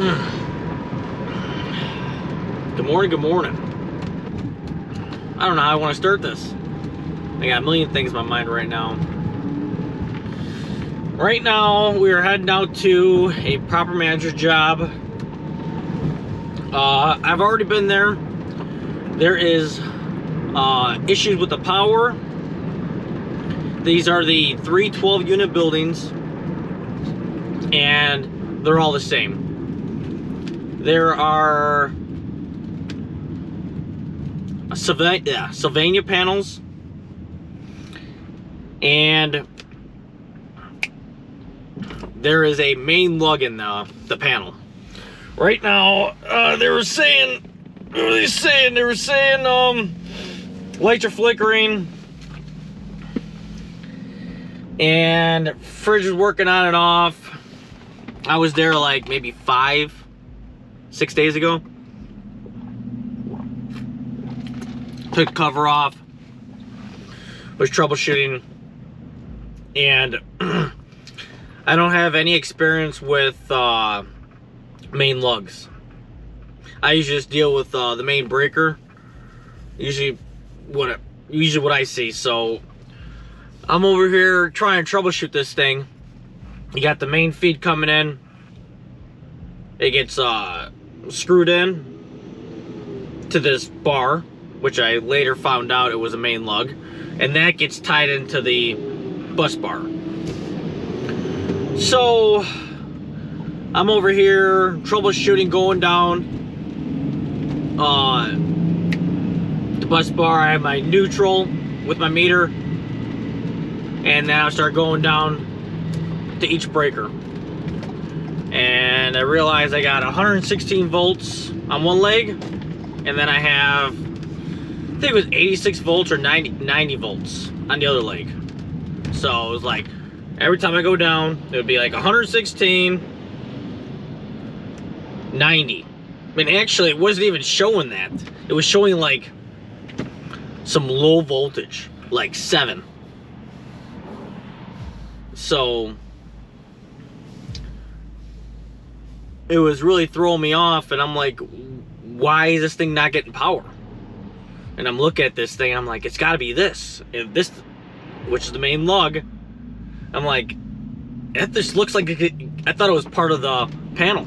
Good morning, good morning. I don't know how I want to start this. I got a million things in my mind right now. Right now, we are heading out to a proper manager's job. I've already been there. There is issues with the power. These are the 3 12-unit buildings, and they're all the same. There are Sylvania panels, and there is a main lug in the panel. Right now, they were saying, what were they saying? They were saying, lights are flickering, and fridge is working on and off. I was there like maybe 5-6 days ago. Took the cover off, was troubleshooting, and I don't have any experience with main lugs. I usually just deal with the main breaker. Usually what I see. So I'm over here trying to troubleshoot this thing. You got the main feed coming in. It gets screwed in to this bar, which I later found out it was a main lug, and that gets tied into the bus bar. So I'm over here troubleshooting, going down the bus bar. I have my neutral with my meter, and then I start going down to each breaker, and I realized I got 116 volts on one leg, and then I have, I think it was 86 volts or 90 volts on the other leg. So it was like every time I go down, it would be like 116, 90. I mean, actually, it wasn't even showing that. It was showing like some low voltage, like 7. So it was really throwing me off, and I'm like, why is this thing not getting power? And I'm looking at this thing, I'm like, it's got to be this. If this, which is the main lug, I'm like, this looks like I thought it was part of the panel.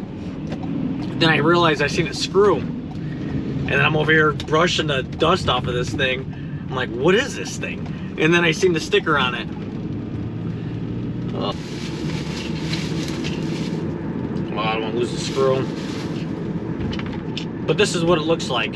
Then I realized I seen a screw, and then I'm over here brushing the dust off of this thing. I'm like, what is this thing? And then I seen the sticker on it. Oh, I don't want to lose the screw. But this is what it looks like.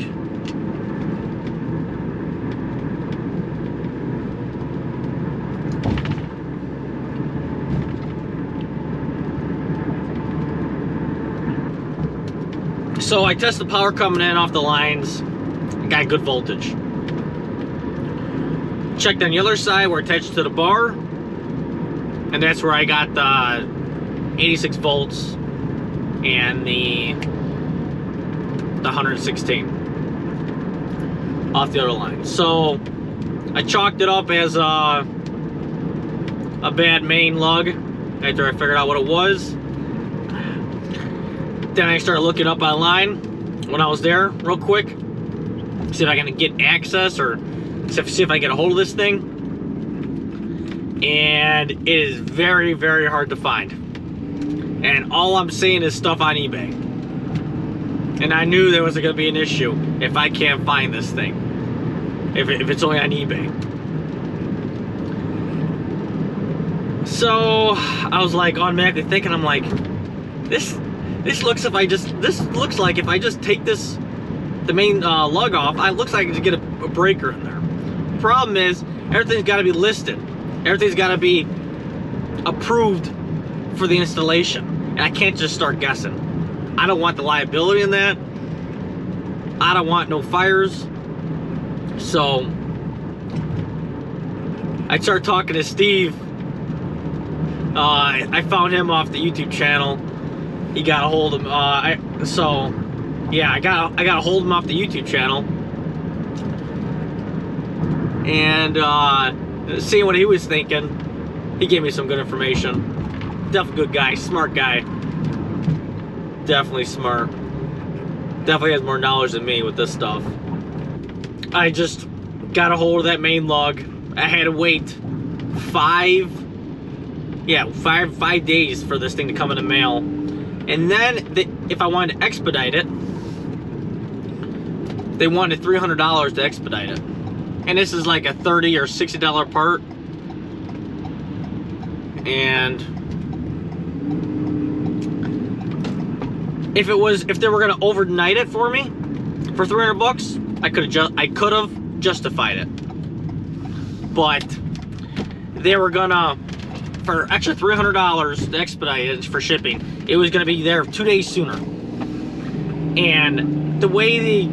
So I test the power coming in off the lines. Got good voltage. Checked on the other side, we're attached to the bar, and that's where I got the 86 volts and the 116 off the other line. So I chalked it up as a bad main lug after I figured out what it was. Then I started looking up online when I was there real quick, see if I can get access or see if I get a hold of this thing. And it is very, very hard to find. And all I'm seeing is stuff on eBay. And I knew there was going to be an issue if I can't find this thing, if it's only on eBay. So I was like automatically thinking, I'm like, this looks like if I just take the main lug off, it looks like I could get a breaker in there. Problem is, everything's got to be listed. Everything's got to be approved for the installation, and I can't just start guessing. I don't want the liability in that. I don't want no fires. So I started talking to Steve. I found him off the YouTube channel. He got a hold of him. I got a hold of him off the YouTube channel, and seeing what he was thinking, he gave me some good information. Definitely good guy, smart guy. definitely smart. Definitely has more knowledge than me with this stuff. I just got a hold of that main lug. I had to wait 5 days for this thing to come in the mail. And then, if I wanted to expedite it, they wanted $300 to expedite it. And this is like a $30 or $60 part. And if they were gonna overnight it for me for 300 bucks, I could have justified it. But they were gonna, for extra $300 to expedite it for shipping, it was gonna be there 2 days sooner. And the way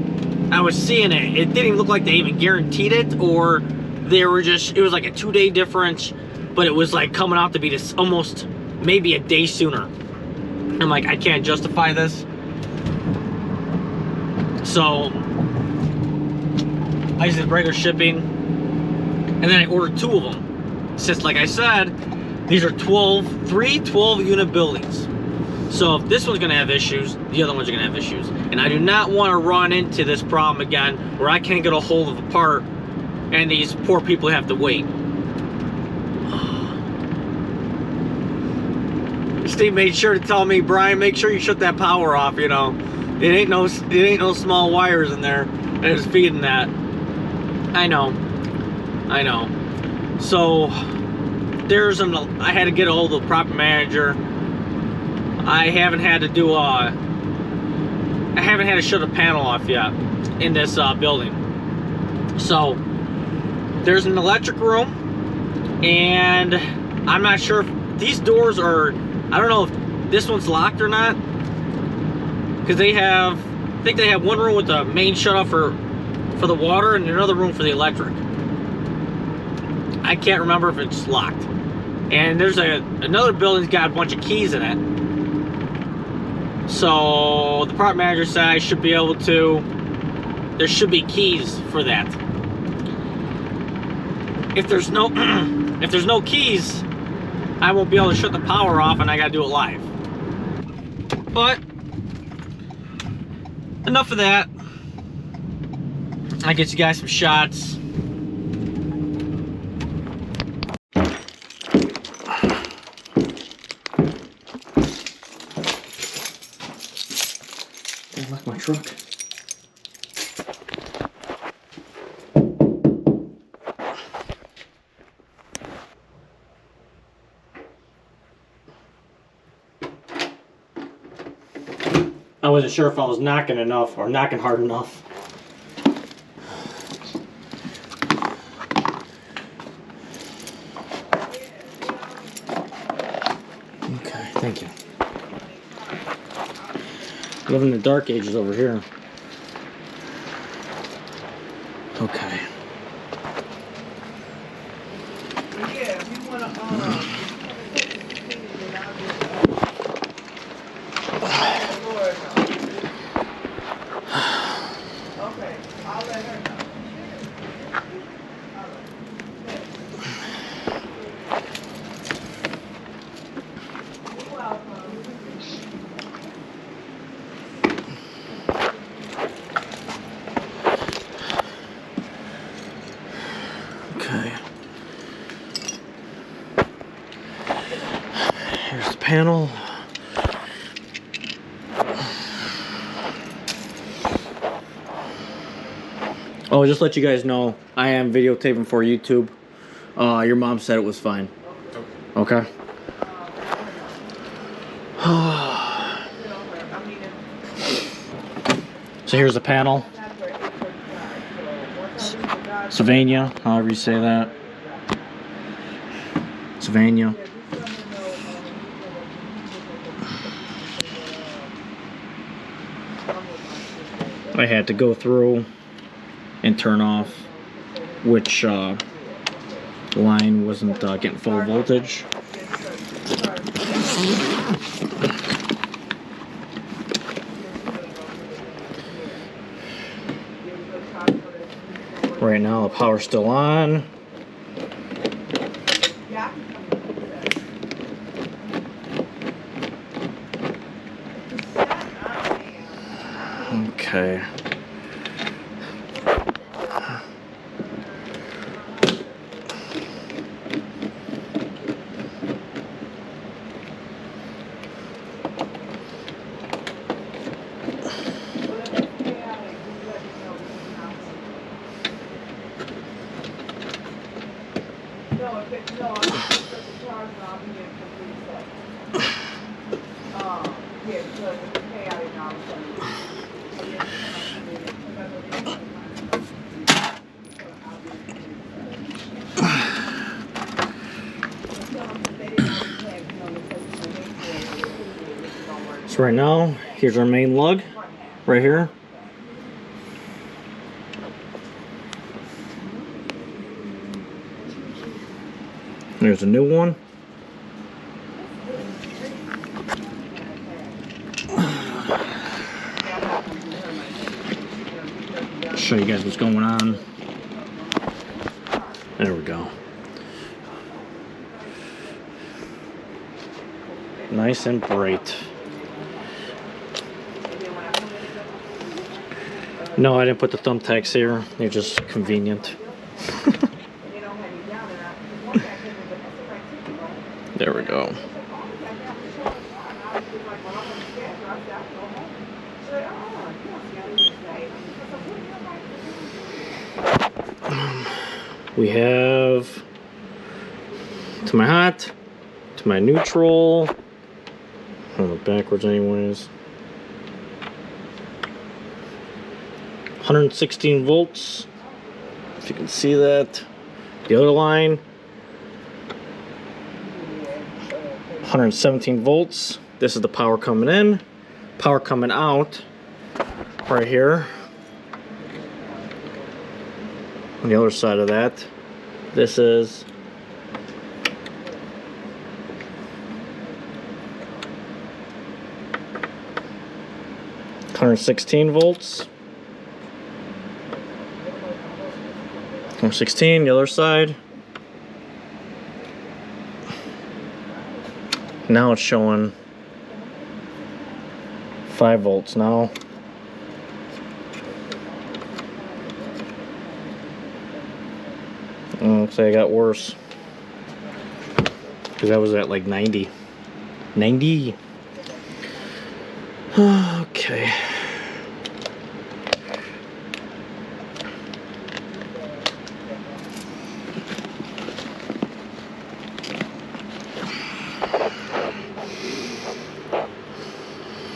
I was seeing it, it didn't even look like they even guaranteed it, or they were just, it was like a 2-day difference, but it was like coming out to be this almost maybe a day sooner. I'm like, I can't justify this. So I just did regular shipping, and then I ordered 2 of them. Since, like I said, these are 3 12-unit buildings. So if this one's gonna have issues, the other ones are gonna have issues. And I do not want to run into this problem again where I can't get a hold of a part and these poor people have to wait. Steve made sure to tell me, Brian, make sure you shut that power off, you know. It ain't no small wires in there. And it's feeding that. I know. So I had to get a hold of the property manager. I haven't had to shut a panel off yet in this building. So there's an electric room, and I'm not sure if these doors are, I don't know if this one's locked or not, because I think they have one room with the main shutoff for the water and another room for the electric. I can't remember if it's locked. And there's another building's got a bunch of keys in it. So the property manager said I should be able to, there should be keys for that. If there's no keys, I won't be able to shut the power off, and I gotta do it live. But enough of that. I get you guys some shots. I left my truck. I wasn't sure if I was knocking enough or knocking hard enough. Okay, thank you. Living in the dark ages over here. Okay. Yeah, if you want to, okay, I'll let her know. You're welcome. Okay. Here's the panel. Oh, just let you guys know, I am videotaping for YouTube. Your mom said it was fine. Okay. So here's the panel. Sylvania, however you say that. Sylvania. I had to go through and turn off which line wasn't getting full voltage. Right now the power's still on. Okay. No, I'm just gonna put the charge and I'll be in complete set. Yeah, because if you pay out it now, it's gonna So right now, here's our main lug, right here. There's a new one. Show you guys what's going on. There we go. Nice and bright. No, I didn't put the thumbtacks here. They're just convenient. There we go. We have to my hot, to my neutral. I don't know backwards anyways. 116 volts. If you can see that. The other line. 117 volts. This is the power coming in. Power coming out right here. On the other side of that, this is $116 volts. 116, the other side. Now it's showing 5 volts now. Looks like it got worse. Because that was at like 90. 90. Okay.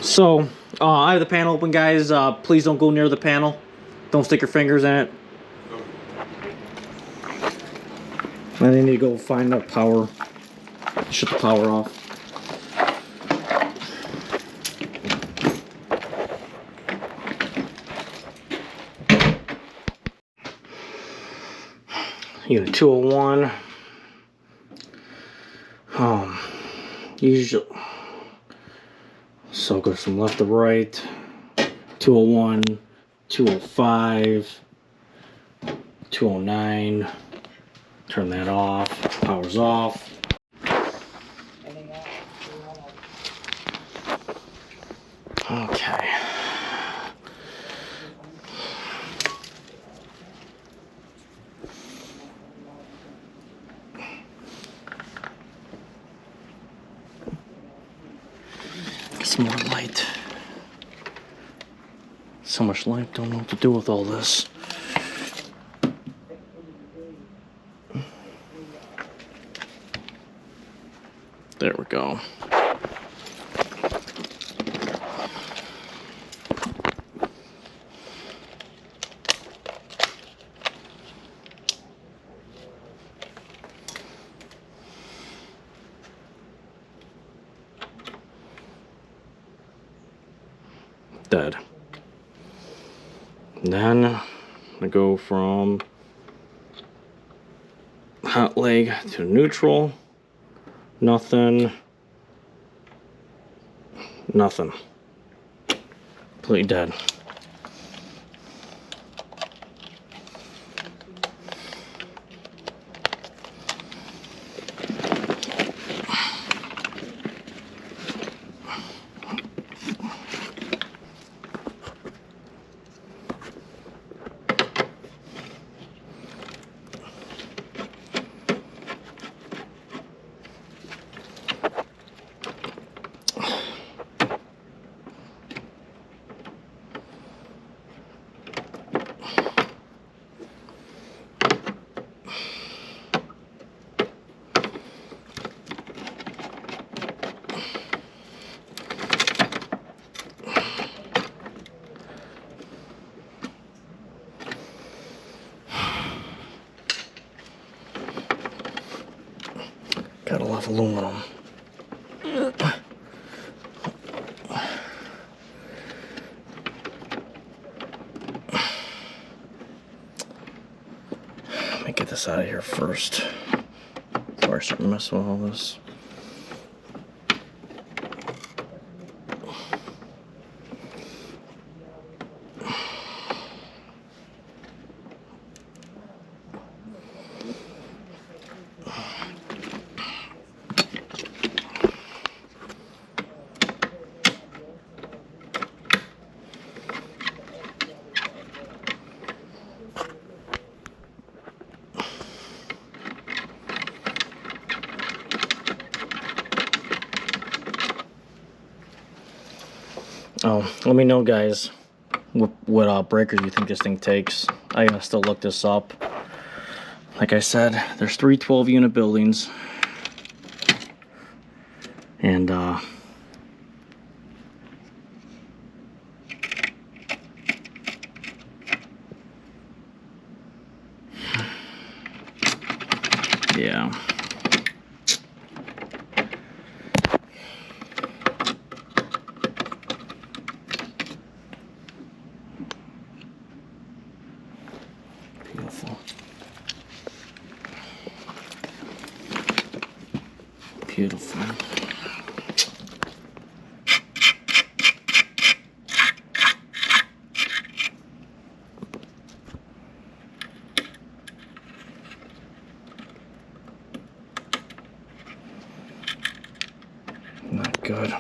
So, I have the panel open, guys. Please don't go near the panel. Don't stick your fingers in it. I need to go find the power. Shut the power off. Unit 201. Usually, so go from left to right. 201, 205, 209. Turn that off. Power's off. Okay. Get some more light. So much light, don't know what to do with all this. There we go. Dead. And then I go from hot leg to neutral. Nothing. Nothing. Completely dead. metal off aluminum. Let me get this out of here first before I start messing with all this. Oh, let me know, guys, what breakers you think this thing takes. I gotta still look this up. Like I said, there's 3 12-unit buildings, and yeah. Beautiful. Beautiful. Not good.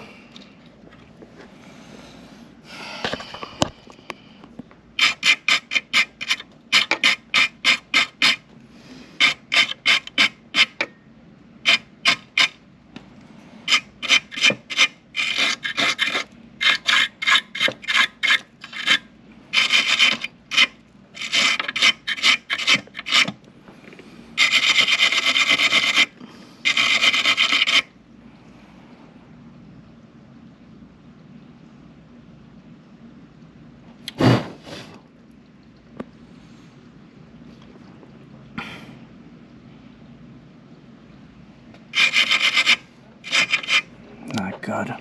Not good.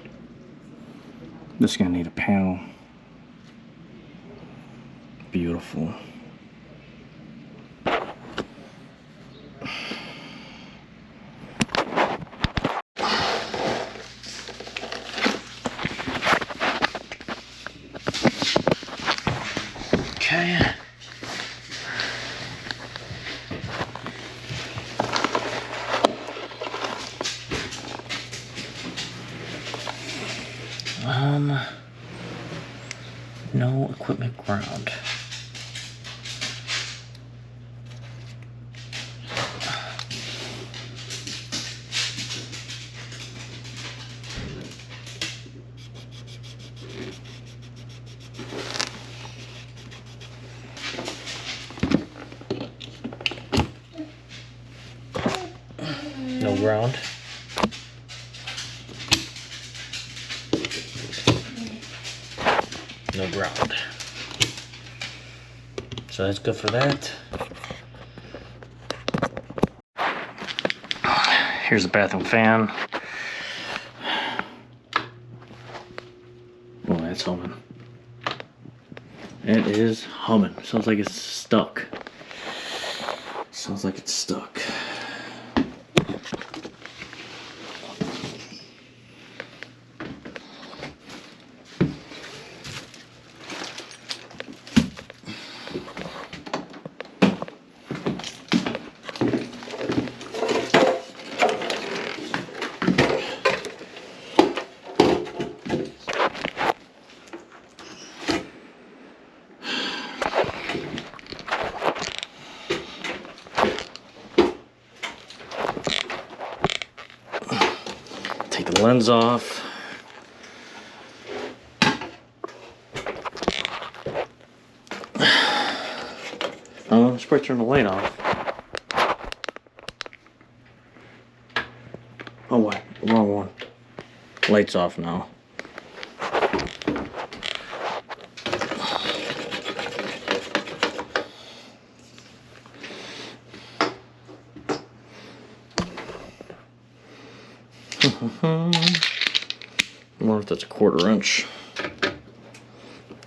This is gonna need a panel. Beautiful. Okay. No equipment ground. No ground. No ground. So that's good for that. Here's the bathroom fan. Oh, that's humming. It is humming. Sounds like it's stuck. Sounds like it's stuck. Take the lens off. Oh, let's probably turn the light off. Oh wait, wrong one. Light's off now. I wonder if that's a 1/4 inch.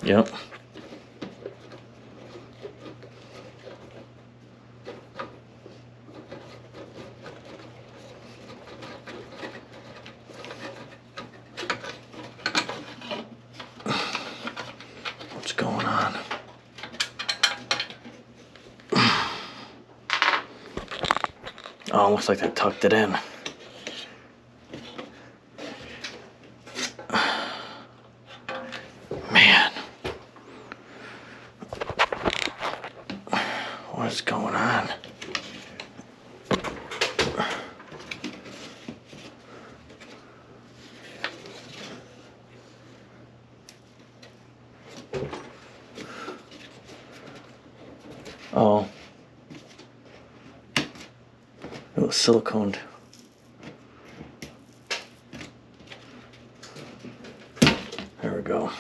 Yep. What's going on? Oh, looks like they tucked it in. Man. What's going on? Oh. It was siliconed. There we go.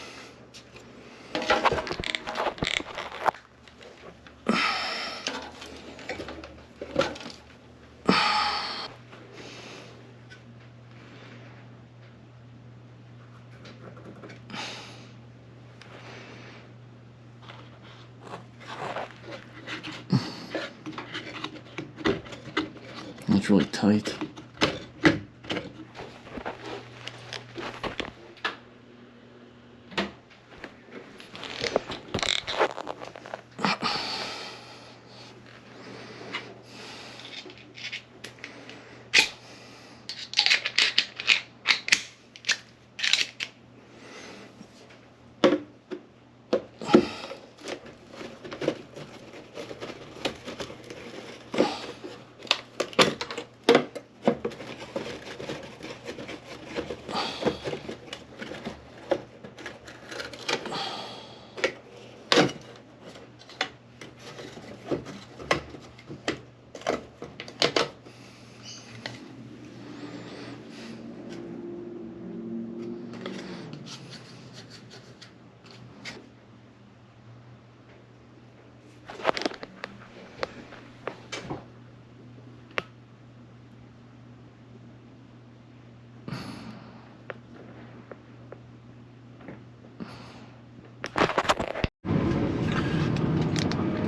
It's really tight.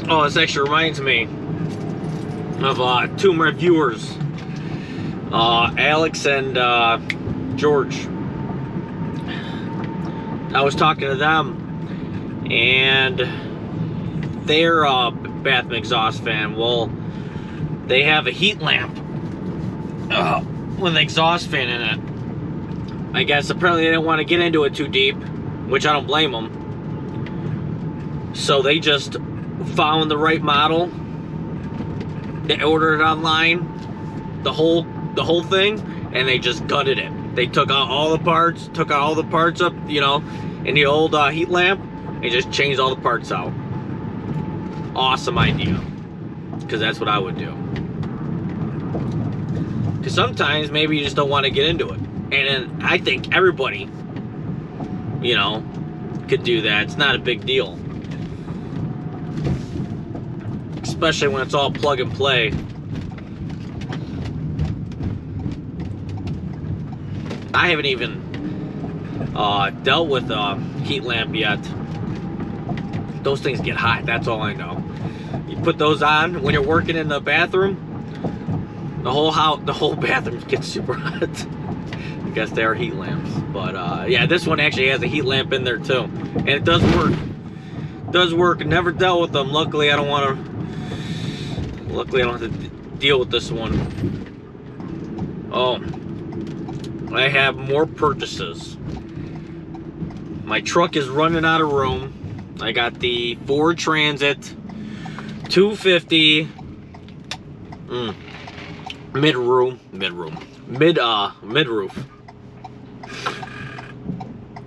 Oh, this actually reminds me of 2 of my viewers, Alex and George. I was talking to them, and they're a bathroom exhaust fan. Well, they have a heat lamp with an exhaust fan in it. I guess apparently they didn't want to get into it too deep, which I don't blame them. So they just found the right model. They ordered it online, the whole thing, and they just gutted it. They took out all the parts, up, you know, in the old heat lamp, and just changed all the parts out. Awesome idea, because that's what I would do. Because sometimes maybe you just don't want to get into it, and then I think everybody, you know, could do that. It's not a big deal. Especially when it's all plug and play. I haven't even dealt with a heat lamp yet. Those things get hot, that's all I know. You put those on when you're working in the bathroom, the whole bathroom gets super hot. I guess they are heat lamps. But yeah, this one actually has a heat lamp in there too. And it does work. It does work. Never dealt with them. Luckily I don't have to deal with this one. Oh, I have more purchases. My truck is running out of room. I got the Ford Transit 250 mid-roof.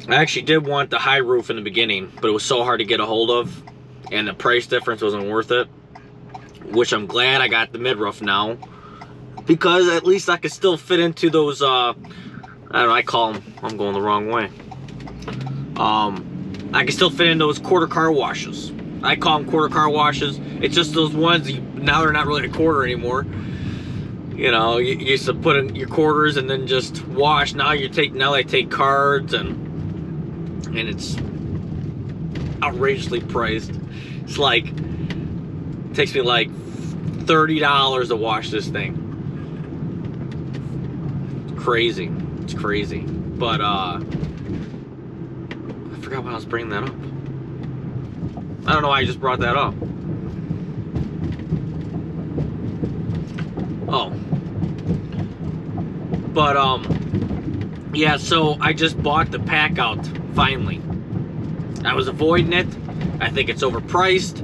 I actually did want the high roof in the beginning, but it was so hard to get a hold of, and the price difference wasn't worth it. Which I'm glad I got the mid-roof now, because at least I could still fit into those, I don't know, I call them, I'm going the wrong way. I can still fit in those quarter car washes. I call them quarter car washes. It's just those ones, now they're not really a quarter anymore. You know, you used to put in your quarters and then just wash. Now they take cards, and it's outrageously priced. It's like, it takes me like $30 to wash this thing. It's crazy. It's crazy. But I forgot why I was bringing that up. I don't know why I just brought that up. Oh. But yeah, so I just bought the pack out finally. I was avoiding it. I think it's overpriced.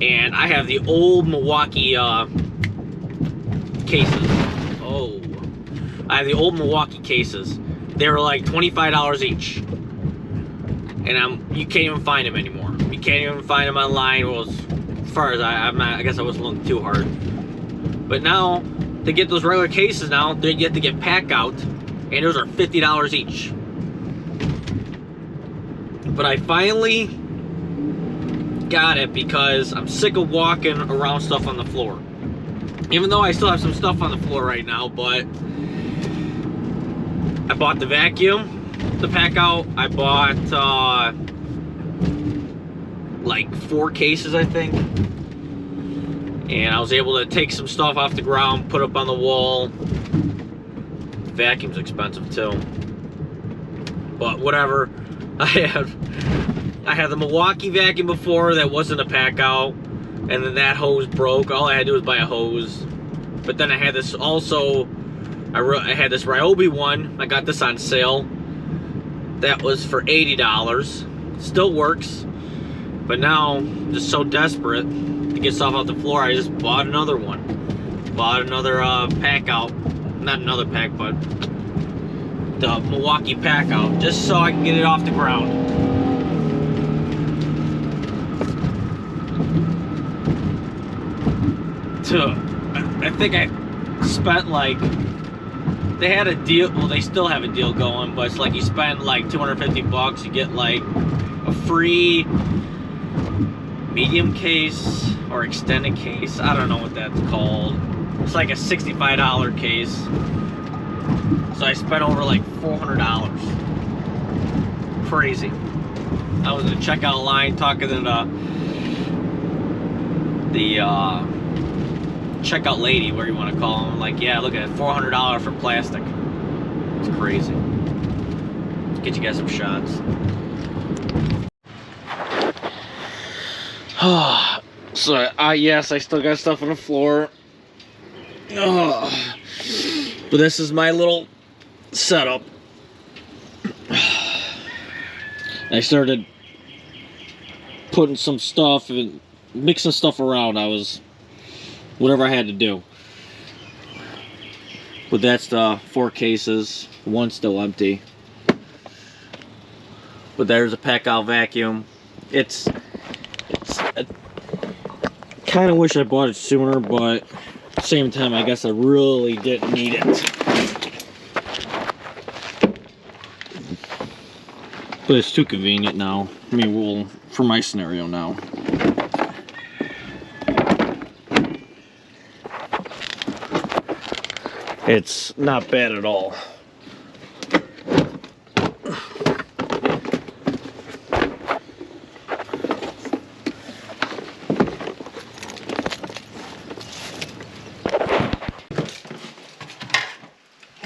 And I have the old Milwaukee cases. Oh. I have the old Milwaukee cases. They were like $25 each. And you can't even find them anymore. You can't even find them online. Well, as far as I guess I wasn't looking too hard. But now, to get those regular cases now, you have to get pack out, and those are $50 each. But I finally got it because I'm sick of walking around stuff on the floor. Even though I still have some stuff on the floor right now, but I bought the vacuum, the pack out. I bought like 4 cases, I think. And I was able to take some stuff off the ground, put up on the wall. The vacuum's expensive too. But whatever. I had the Milwaukee vacuum before that wasn't a pack out. And then that hose broke. All I had to do was buy a hose. But then I had this also, I had this Ryobi one. I got this on sale. That was for $80. Still works. But now, I'm just so desperate to get stuff off the floor, I just bought another one. Bought another pack out. Not another pack, but the Milwaukee pack out. Just so I can get it off the ground. I think I spent like, they had a deal, well they still have a deal going, but it's like you spend like 250 bucks, you get like a free medium case or extended case. I don't know what that's called. It's like a $65 case. So I spent over like $400. Crazy. I was in the checkout line talking to the checkout lady, whatever you want to call them. Like, yeah, look at it, $400 for plastic. It's crazy. Let's get you guys some shots. So, yes, I still got stuff on the floor. But this is my little setup. I started putting some stuff and mixing stuff around. Whatever I had to do. But that's the 4 cases. One's still empty. But there's a pack out vacuum. I kind of wish I bought it sooner, but at the same time, I guess I really didn't need it. But it's too convenient now. I mean, well, for my scenario now. It's not bad at all.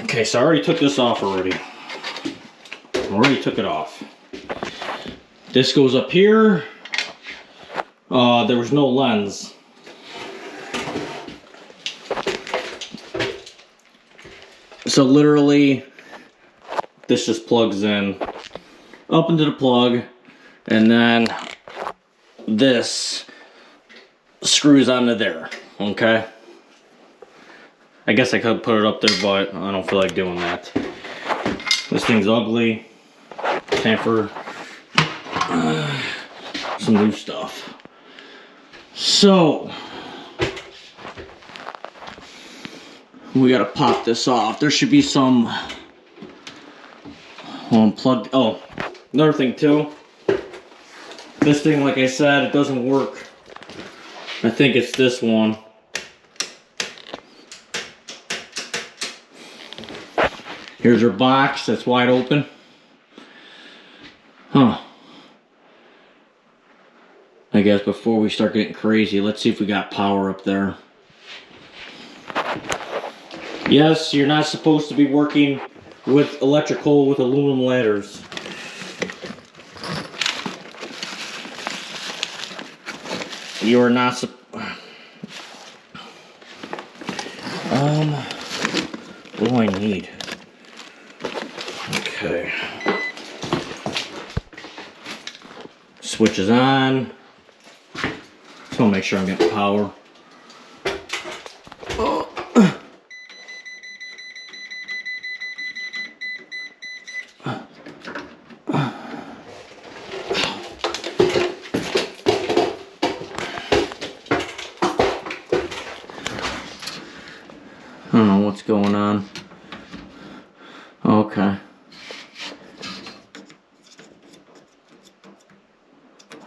Okay, so I already took this off already. Took it off. This goes up here. There was no lens. So literally, this just plugs in up into the plug, and then this screws onto there, okay? I guess I could put it up there, but I don't feel like doing that. This thing's ugly. Time for some new stuff. So, we gotta pop this off. There should be some unplugged. Oh, another thing too. This thing, like I said, it doesn't work. I think it's this one. Here's our box that's wide open. Huh. I guess before we start getting crazy, let's see if we got power up there. Yes, you're not supposed to be working with electrical with aluminum ladders. You are not what do I need? Okay. Switch is on. Just want to make sure I'm getting power. I don't know what's going on. Okay.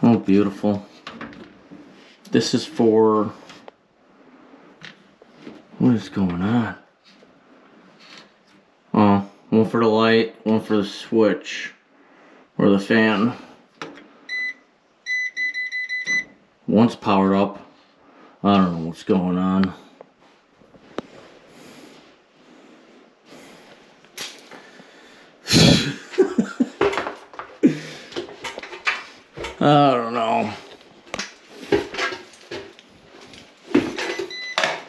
Oh, beautiful. This is for... What is going on? Oh, one for the light, one for the switch. Or the fan. One's powered up. I don't know what's going on. I don't know.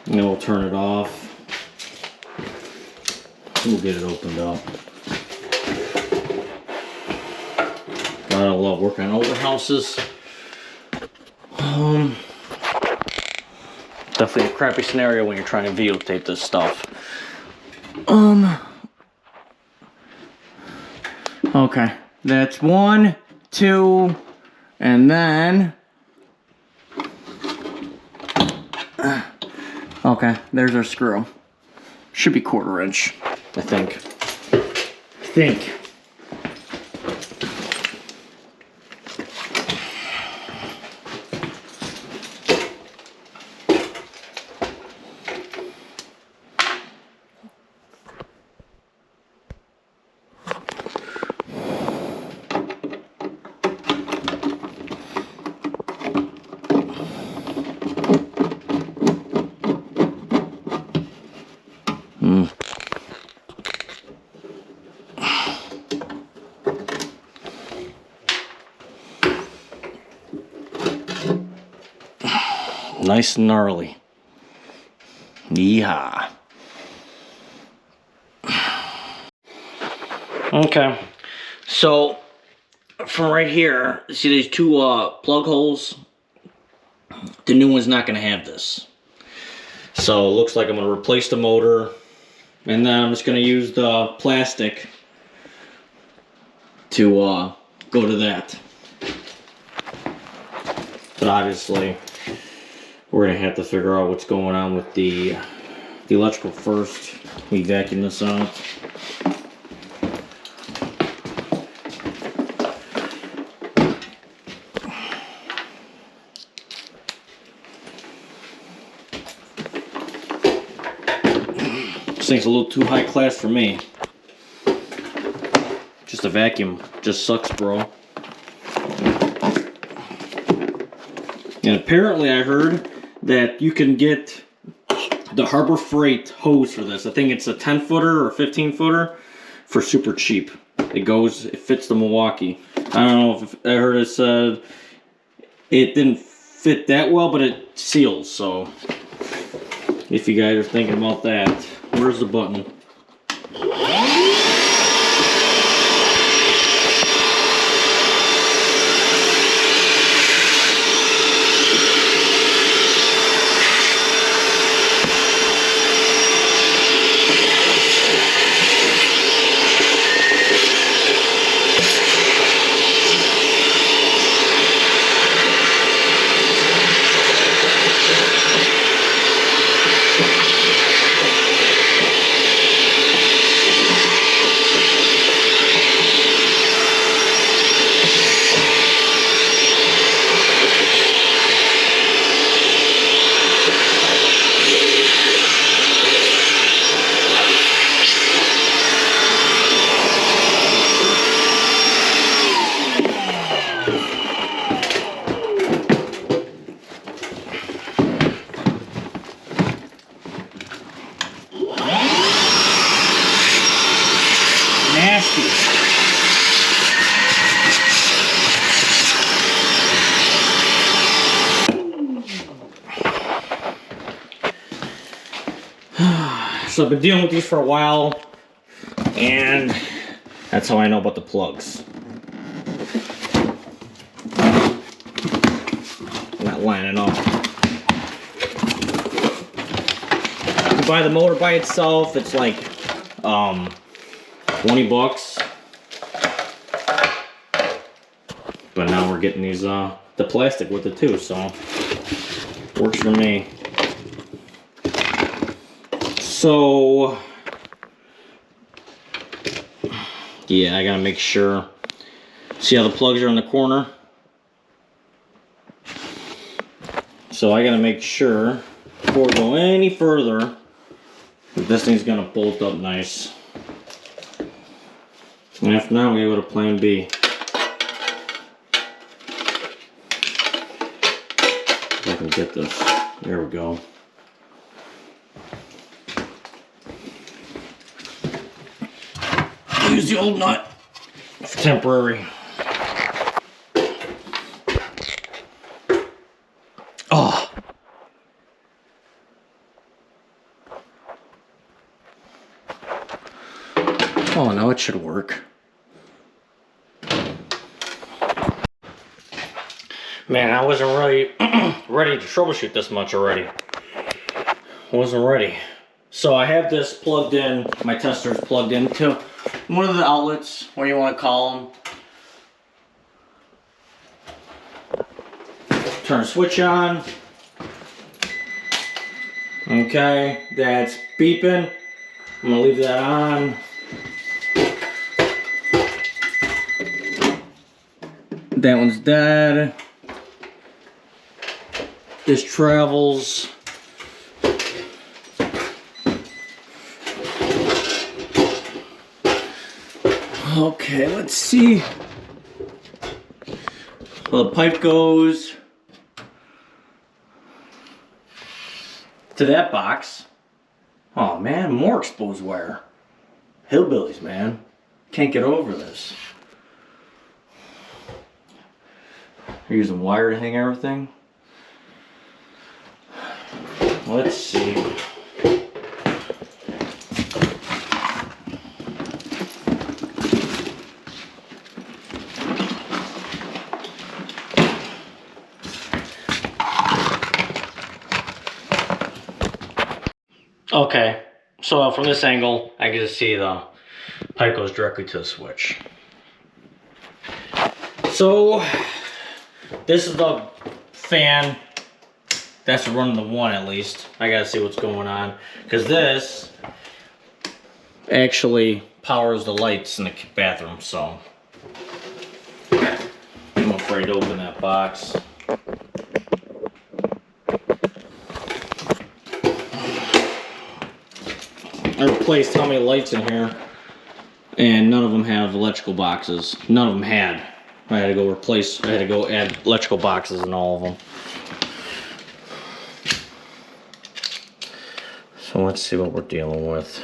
And then we'll turn it off. We'll get it opened up. Gotta love working on older houses. Definitely a crappy scenario when you're trying to videotape this stuff. Okay, that's 1, 2, and then... Okay, there's our screw. Should be 1/4 inch, I think. Nice and gnarly. Yeehaw. Okay, so from right here, see these 2 plug holes? The new one's not going to have this. So it looks like I'm going to replace the motor, and then I'm just going to use the plastic to go to that. But obviously, we're going to have to figure out what's going on with the electrical first. We vacuum this out. This thing's a little too high class for me. Just a vacuum just sucks, bro. And apparently I heard that you can get the Harbor Freight hose for this. I think it's a 10-footer or 15-footer for super cheap. It fits the Milwaukee. I don't know if I heard it said it didn't fit that well, but it seals. So if you guys are thinking about that, where's the button? So I've been dealing with these for a while, and that's how I know about the plugs. Not lining up. You buy the motor by itself, it's like 20 bucks. But now we're getting these the plastic with it too, so works for me. So yeah, I gotta make sure. See how the plugs are in the corner? So I gotta make sure before we go any further that this thing's gonna bolt up nice. And after that, we go to plan B. If I can get this. There we go. Use the old nut for temporary. Oh. Oh, now it should work. Man, I wasn't really ready to troubleshoot this much already. I wasn't ready. So I have this plugged in, my tester is plugged into one of the outlets, what you want to call them. Turn the switch on. Okay, that's beeping. I'm gonna leave that on. That one's dead. This travels. Okay, let's see. Well, the pipe goes to that box. Oh man, more exposed wire. Hillbillies, man. Can't get over this. They're using wire to hang everything. Let's see. Okay, so from this angle, I can just see the pipe goes directly to the switch. So, this is the fan. That's running the one at least. I gotta see what's going on. Because this actually powers the lights in the bathroom, so. I'm afraid to open that box. I replaced how many lights in here, and none of them have electrical boxes. None of them had. I had to go replace, I had to go add electrical boxes in all of them. So let's see what we're dealing with.